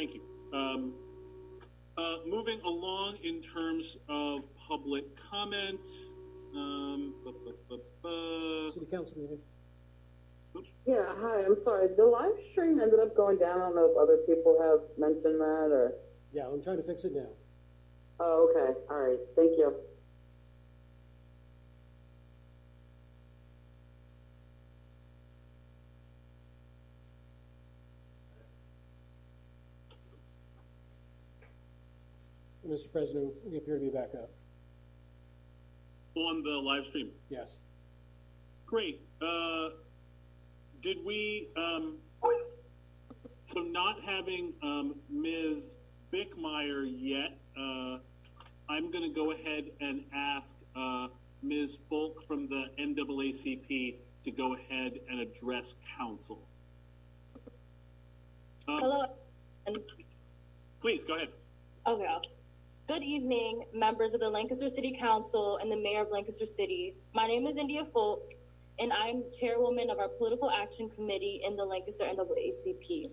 Thank you. Moving along in terms of public comment. City council meeting. Yeah, hi, I'm sorry. The live stream ended up going down. I don't know if other people have mentioned that or. Yeah, I'm trying to fix it now. Oh, okay. All right. Thank you. Mr. President, we appear to be back up. On the live stream. Yes. Great. Did we, so not having Ms. Bickmeyer yet, I'm going to go ahead and ask Ms. Folk from the NAACP to go ahead and address council. Hello. Please, go ahead. Okay. Good evening, members of the Lancaster City Council and the Mayor of Lancaster City. My name is India Folk, and I'm chairwoman of our Political Action Committee in the Lancaster NAACP.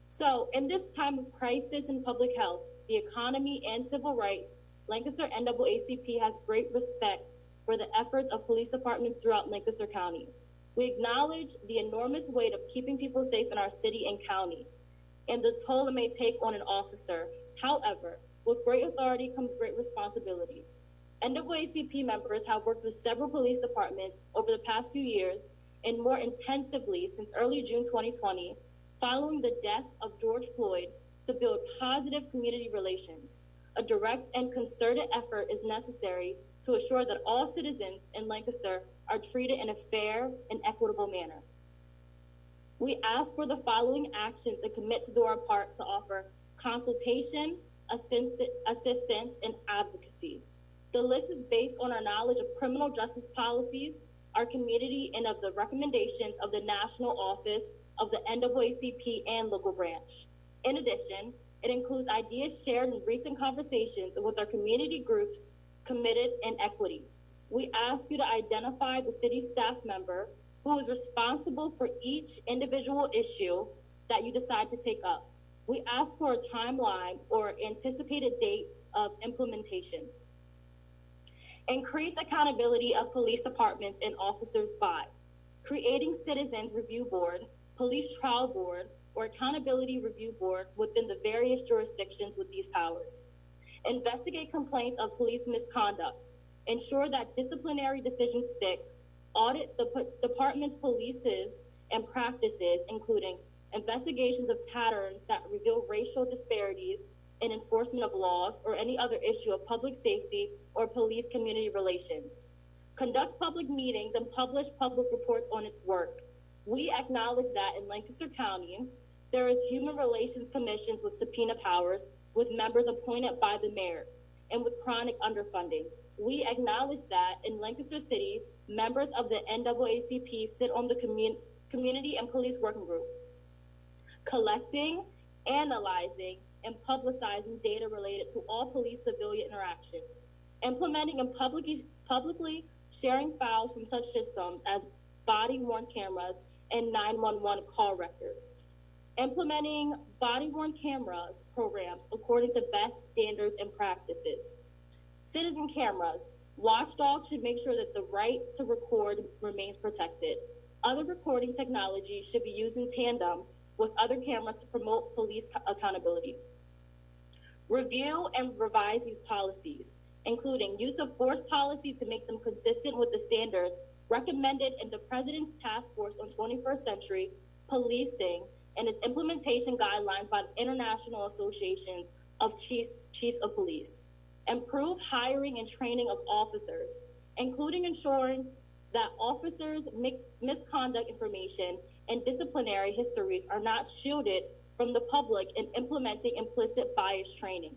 So, in this time of crisis in public health, the economy, and civil rights, Lancaster NAACP has great respect for the efforts of police departments throughout Lancaster County. We acknowledge the enormous weight of keeping people safe in our city and county, and the toll it may take on an officer. However, with great authority comes great responsibility. NAACP members have worked with several police departments over the past few years and more intensively since early June 2020, following the death of George Floyd, to build positive community relations. A direct and concerted effort is necessary to assure that all citizens in Lancaster are treated in a fair and equitable manner. We ask for the following actions and commit to do our part to offer consultation, assistance, and advocacy. The list is based on our knowledge of criminal justice policies, our community, and of the recommendations of the National Office of the NAACP and local branch. In addition, it includes ideas shared in recent conversations with our community groups committed in equity. We ask you to identify the city staff member who is responsible for each individual issue that you decide to take up. We ask for a timeline or anticipated date of implementation. Increase accountability of police departments and officers by creating Citizens Review Board, Police Trial Board, or Accountability Review Board within the various jurisdictions with these powers. Investigate complaints of police misconduct. Ensure that disciplinary decisions stick. Audit the department's policies and practices, including investigations of patterns that reveal racial disparities in enforcement of laws or any other issue of public safety or police community relations. Conduct public meetings and publish public reports on its work. We acknowledge that in Lancaster County, there is human relations commissions with subpoena powers with members appointed by the mayor and with chronic underfunding. We acknowledge that in Lancaster City, members of the NAACP sit on the Community and Police Working Group, collecting, analyzing, and publicizing data related to all police-civilian interactions, implementing and publicly sharing files from such systems as body-worn cameras and 911 call records, implementing body-worn cameras programs according to best standards and practices. Citizen cameras. Watchdogs should make sure that the right to record remains protected. Other recording technology should be used in tandem with other cameras to promote police accountability. Review and revise these policies, including use of force policy to make them consistent with the standards recommended in the President's Task Force on 21st Century Policing and its implementation guidelines by the International Associations of Chiefs of Police. Improve hiring and training of officers, including ensuring that officers' misconduct information and disciplinary histories are not shielded from the public in implementing implicit bias training.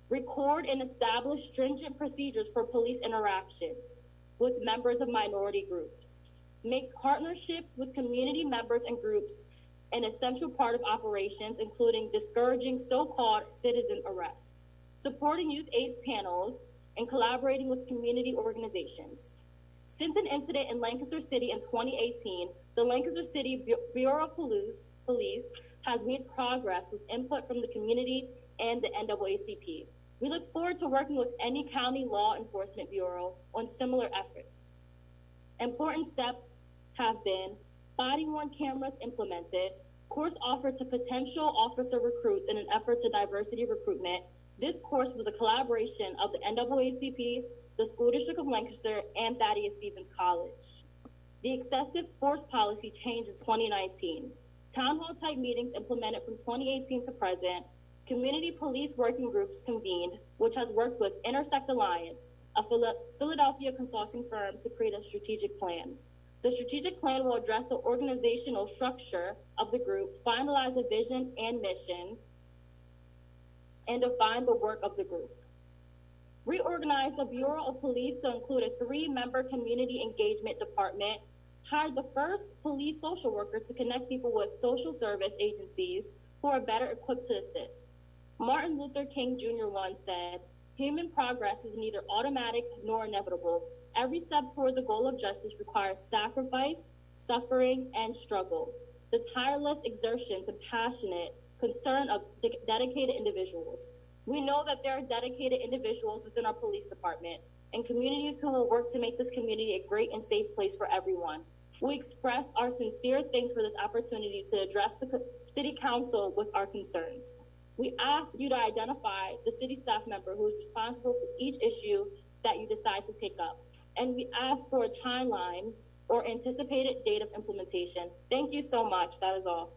Record and establish stringent procedures for police interactions with members of minority groups. Make partnerships with community members and groups an essential part of operations, including discouraging so-called citizen arrests, supporting youth aid panels, and collaborating with community organizations. Since an incident in Lancaster City in 2018, the Lancaster City Bureau of Police has made progress with input from the community and the NAACP. We look forward to working with any county law enforcement bureau on similar efforts. Important steps have been body-worn cameras implemented, course offered to potential officer recruits in an effort to diversity recruitment. This course was a collaboration of the NAACP, the School District of Lancaster, and Thaddeus Stevens College. The excessive force policy changed in 2019. Town hall type meetings implemented from 2018 to present. Community police working groups convened, which has worked with Intersect Alliance, a Philadelphia consulting firm, to create a strategic plan. The strategic plan will address the organizational structure of the group, finalize a vision and mission, and define the work of the group. Reorganize the Bureau of Police to include a 3-member community engagement department. Hire the first police social worker to connect people with social service agencies who are better equipped to assist. Martin Luther King Jr. once said, "Human progress is neither automatic nor inevitable. Every step toward the goal of justice requires sacrifice, suffering, and struggle. The tireless exertions and passionate concern of dedicated individuals." We know that there are dedicated individuals within our police department and communities who will work to make this community a great and safe place for everyone. We express our sincere thanks for this opportunity to address the City Council with our concerns. We ask you to identify the city staff member who is responsible for each issue that you decide to take up. And we ask for a timeline or anticipated date of implementation. Thank you so much. That is all.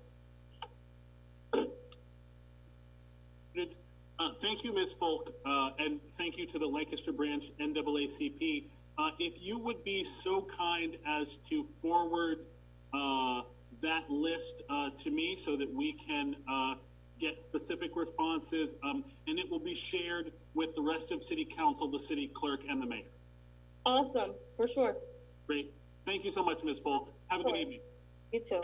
Thank you, Ms. Folk, and thank you to the Lancaster Branch NAACP. If you would be so kind as to forward that list to me so that we can get specific responses, and it will be shared with the rest of City Council, the City Clerk, and the Mayor. Awesome, for sure. Great. Thank you so much, Ms. Folk. Have a good evening. You too.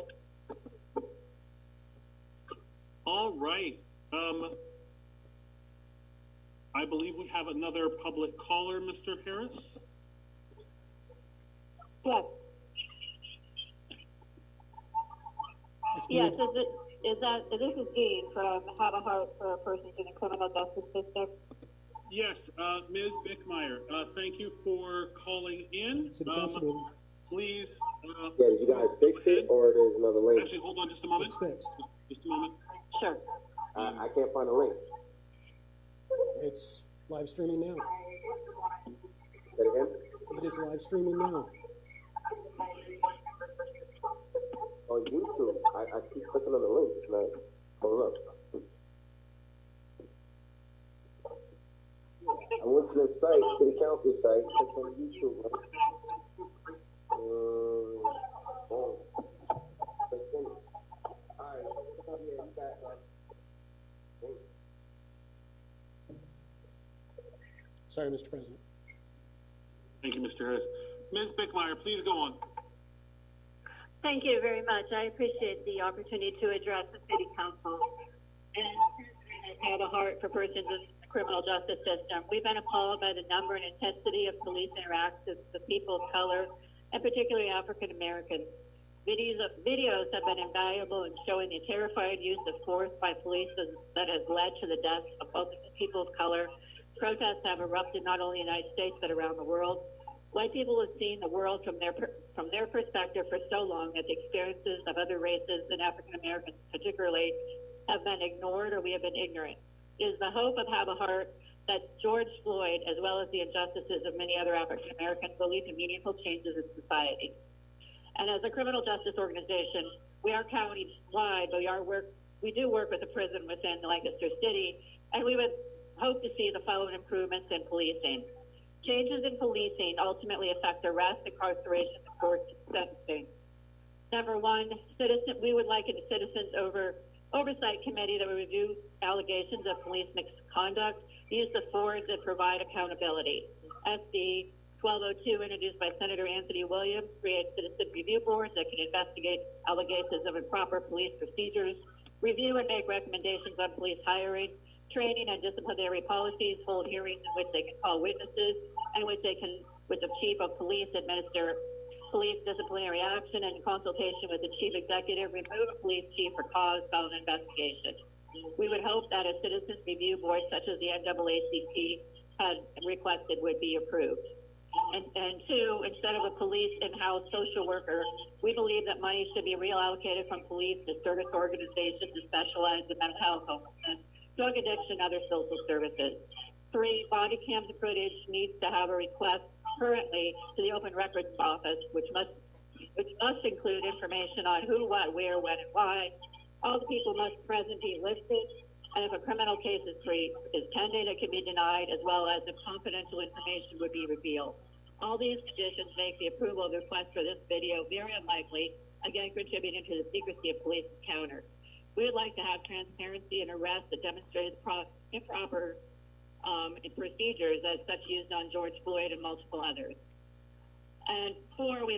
All right. I believe we have another public caller, Mr. Harris. Yes. Yes, this is Dean from Have a Heart for Persons in the Criminal Justice System. Yes, Ms. Bickmeyer, thank you for calling in. City Council meeting. Please. Yeah, did you guys fix it, or there's another link? Actually, hold on just a moment. It's fixed. Just a moment. Sure. I can't find the link. It's live streaming now. Say it again? It is live streaming now. On YouTube, I keep clicking on the link. It's not pulling up. I went to the site, City Council site, clicked on YouTube. Boom. Clicked in. All right, come here, you back now. Sorry, Mr. President. Thank you, Mr. Harris. Ms. Bickmeyer, please go on. Thank you very much. I appreciate the opportunity to address the City Council and Have a Heart for Persons in the Criminal Justice System. We've been appalled by the number and intensity of police interactions with people of color, and particularly African Americans. Videos have been invaluable in showing the terrifying use of force by police that has led to the deaths of both people of color. Protests have erupted not only in the United States but around the world. White people have seen the world from their perspective for so long that the experiences of other races and African Americans particularly have been ignored or we have been ignorant. It is the hope of Have a Heart that George Floyd, as well as the injustices of many other African Americans, will lead to meaningful changes in society. And as a criminal justice organization, we are county-wide, but we do work with a prison within Lancaster City, and we would hope to see the following improvements in policing. Changes in policing ultimately affect arrest, incarceration, and court sentencing. Number one, we would like a citizens oversight committee that would review allegations of police misconduct, use the forms that provide accountability. SB 1202, introduced by Senator Anthony Williams, creates citizen review boards that can investigate allegations of improper police procedures, review and make recommendations on police hiring, training and disciplinary policies, hold hearings in which they can call witnesses, and which the chief of police administer police disciplinary action and in consultation with the chief executive, remove a police chief for cause found investigation. We would hope that a citizens review board such as the NAACP had requested would be approved. And two, instead of a police in-house social worker, we believe that money should be reallocated from police to service organizations that specialize in mental health, homelessness, drug addiction, other social services. Three, body cam footage needs to have a request currently to the Open Records Office, which must include information on who, what, where, when, and why. All the people must present be listed, and if a criminal case is pending, it can be denied, as well as if confidential information would be revealed. All these conditions make the approval of the request for this video very unlikely, again contributing to the secrecy of police encounters. We would like to have transparency in arrests that demonstrate improper procedures as such used on George Floyd and multiple others. And four, we